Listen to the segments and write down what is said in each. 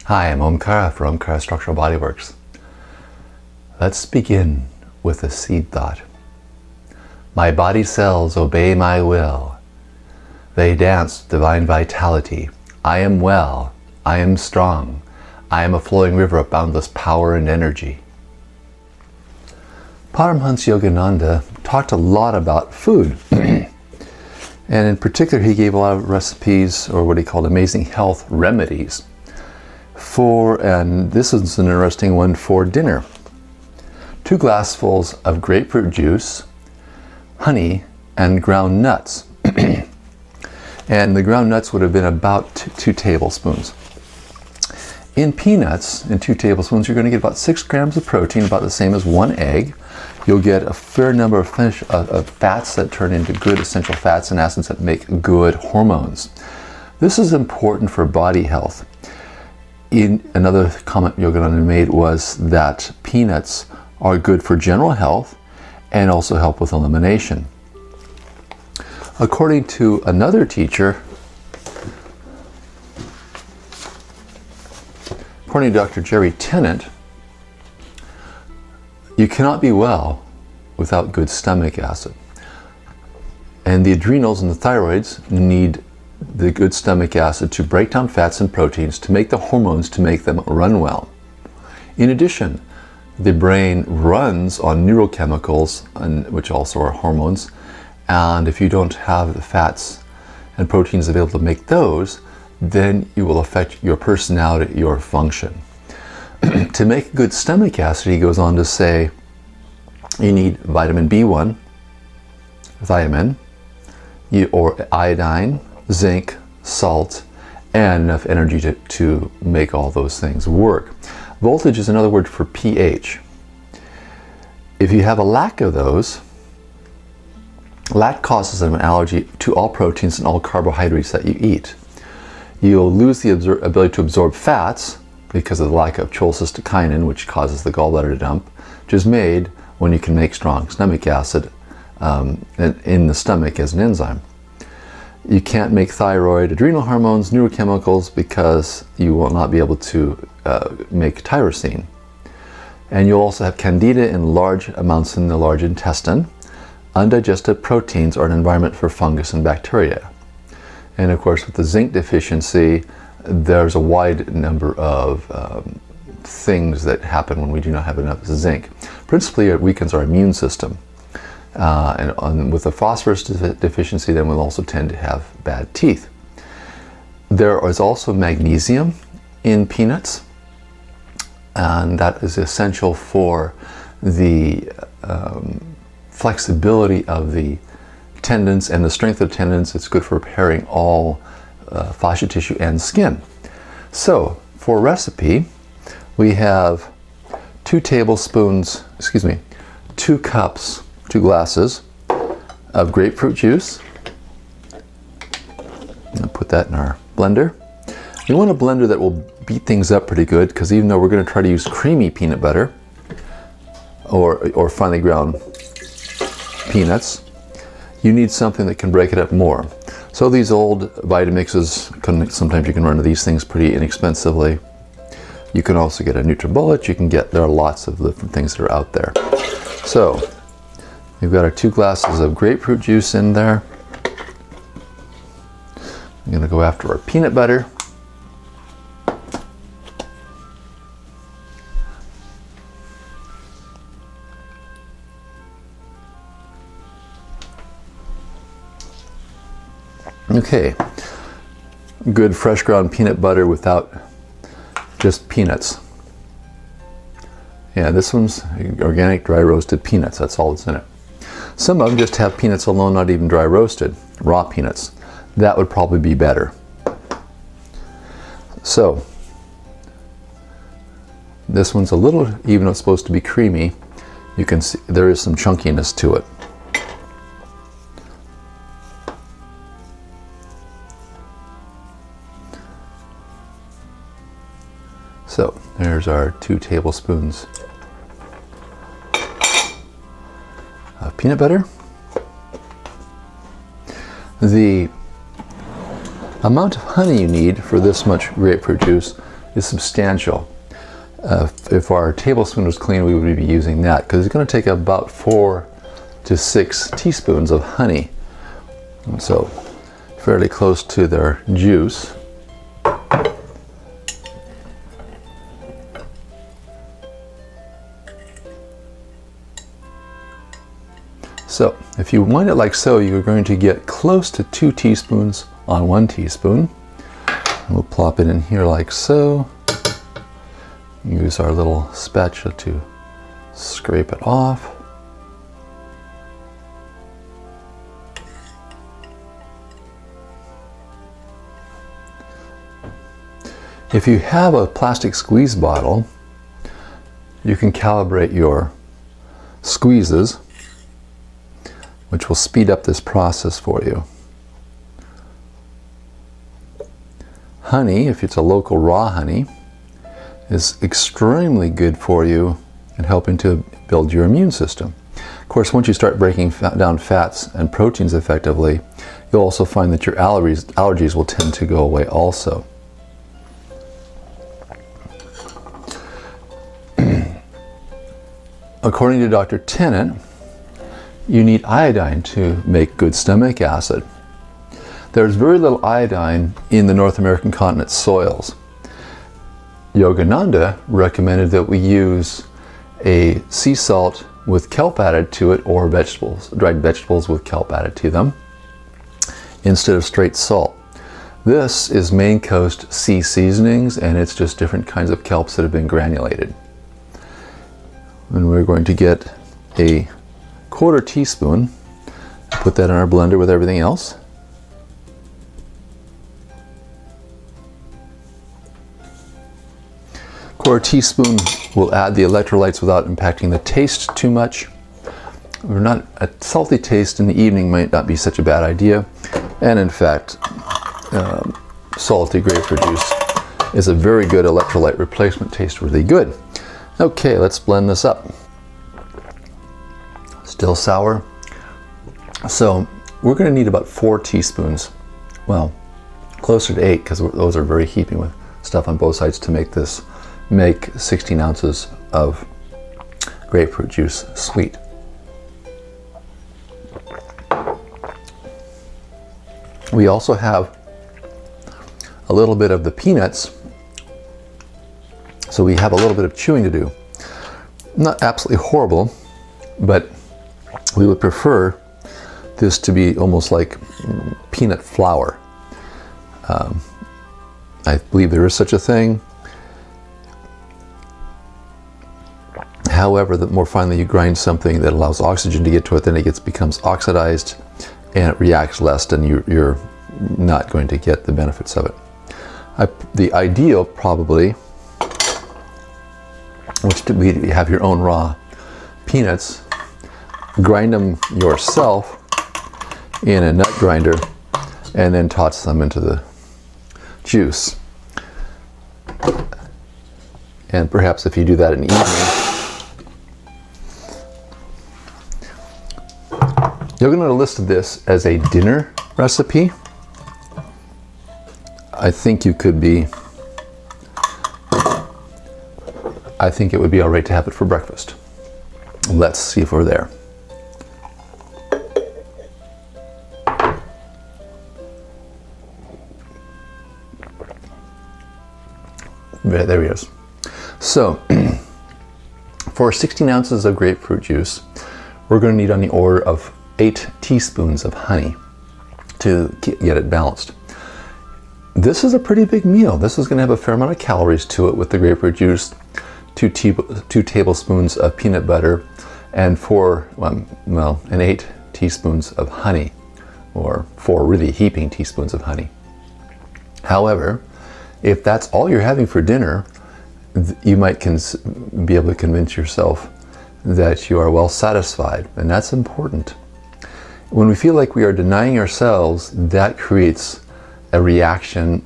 Hi, I'm Omkara from Omkara Structural Bodyworks. Let's begin with a seed thought. My body cells obey my will. They dance divine vitality. I am well. I am strong. I am a flowing river of boundless power and energy. Paramhansa Yogananda talked a lot about food. And in particular, he gave a lot of recipes, or what he called amazing health remedies, and this is an interesting one for dinner. 2 glassfuls of grapefruit juice, honey, and ground nuts. And the ground nuts would have been about 2 tablespoons. In peanuts, in 2 tablespoons, you're going to get about 6 grams of protein, about the same as 1 egg. You'll get a fair number of fats that turn into good essential fats and acids that make good hormones. This is important for body health. Another comment Yogananda made was that peanuts are good for general health and also help with elimination. According to another teacher, according to Dr. Jerry Tennant, you cannot be well without good stomach acid. And the adrenals and the thyroids need the good stomach acid to break down fats and proteins to make the hormones to make them run well. In addition, the brain runs on neurochemicals, which also are hormones, and if you don't have the fats and proteins available to make those, then you will affect your personality, your function. To make good stomach acid, he goes on to say, you need vitamin B1, thiamine, or iodine, zinc, salt, and enough energy to make all those things work. Voltage is another word for pH. If you have a lack of those, lack causes an allergy to all proteins and all carbohydrates that you eat. You'll lose the ability to absorb fats because of the lack of cholecystokinin, which causes the gallbladder to dump, which is made when you can make strong stomach acid in the stomach as an enzyme. You can't make thyroid, adrenal hormones, neurochemicals, because you will not be able to make tyrosine. And you'll also have candida in large amounts in the large intestine. Undigested proteins are an environment for fungus and bacteria. And of course, with the zinc deficiency, there's a wide number of things that happen when we do not have enough zinc. Principally, it weakens our immune system. And with a phosphorus deficiency, then we'll also tend to have bad teeth. There is also magnesium in peanuts, and that is essential for the flexibility of the tendons and the strength of tendons. It's good for repairing all fascia tissue and skin. So for recipe, we have 2 cups, 2 glasses of grapefruit juice. I'll put that in our blender. You want a blender that will beat things up pretty good, because even though we're going to try to use creamy peanut butter or finely ground peanuts, you need something that can break it up more. So these old Vitamixes, sometimes you can run these things pretty inexpensively. You can also get a NutriBullet. There are lots of different things that are out there. So we've got our 2 glasses of grapefruit juice in there. I'm going to go after our peanut butter. Okay, good fresh ground peanut butter without just peanuts. Yeah, this one's organic dry roasted peanuts. That's all that's in it. Some of them just have peanuts alone, not even dry roasted, raw peanuts. That would probably be better. So this one's a little, even though it's supposed to be creamy, you can see there is some chunkiness to it. So there's our 2 tablespoons of peanut butter. The amount of honey you need for this much grapefruit juice is substantial. If our tablespoon was clean, we would be using that, because it's going to take about 4 to 6 teaspoons of honey. And so fairly close to their juice. So if you wind it like so, you're going to get close to 2 teaspoons on 1 teaspoon. We'll plop it in here like so. Use our little spatula to scrape it off. If you have a plastic squeeze bottle, you can calibrate your squeezes, which will speed up this process for you. Honey, if it's a local raw honey, is extremely good for you in helping to build your immune system. Of course, once you start breaking down fats and proteins effectively, you'll also find that your allergies will tend to go away also. According to Dr. Tennant, you need iodine to make good stomach acid. There's very little iodine in the North American continent soils. Yogananda recommended that we use a sea salt with kelp added to it, or vegetables, dried vegetables with kelp added to them, instead of straight salt. This is Maine Coast sea seasonings, and it's just different kinds of kelps that have been granulated. And we're going to get a 1/4 teaspoon, put that in our blender with everything else. A teaspoon will add the electrolytes without impacting the taste too much. A salty taste in the evening might not be such a bad idea, and in fact, salty grapefruit juice is a very good electrolyte replacement. Tastes really good. Okay, let's blend this up. Still sour. So we're going to need about 4 teaspoons. Well, closer to 8, because those are very heaping with stuff on both sides to make 16 ounces of grapefruit juice sweet. We also have a little bit of the peanuts, so we have a little bit of chewing to do. Not absolutely horrible, but we would prefer this to be almost like peanut flour. I believe there is such a thing. However, the more finely you grind something that allows oxygen to get to it, then it becomes oxidized and it reacts less, and you're not going to get the benefits of it. The ideal, probably, which to be to have your own raw peanuts, grind them yourself in a nut grinder, and then toss them into the juice. And perhaps if you do that in the evening, Yogananda listed this as a dinner recipe. I think it would be all right to have it for breakfast. Let's see if we're there. There he is. So, for 16 ounces of grapefruit juice, we're going to need on the order of 8 teaspoons of honey to get it balanced. This is a pretty big meal. This is going to have a fair amount of calories to it with the grapefruit juice, 2 tablespoons of peanut butter, and 8 teaspoons of honey, or 4 really heaping teaspoons of honey. However, if that's all you're having for dinner, you might be able to convince yourself that you are well satisfied, and that's important. When we feel like we are denying ourselves, that creates a reaction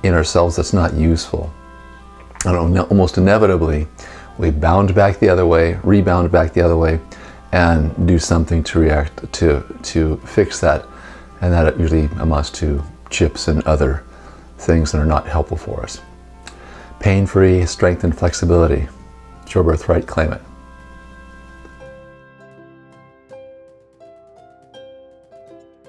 in ourselves that's not useful. Almost inevitably, we bound back the other way, rebound back the other way, and do something to fix that, and that usually amounts to chips and other things that are not helpful for us. pain-free strength and flexibility. It's your birthright, claim it.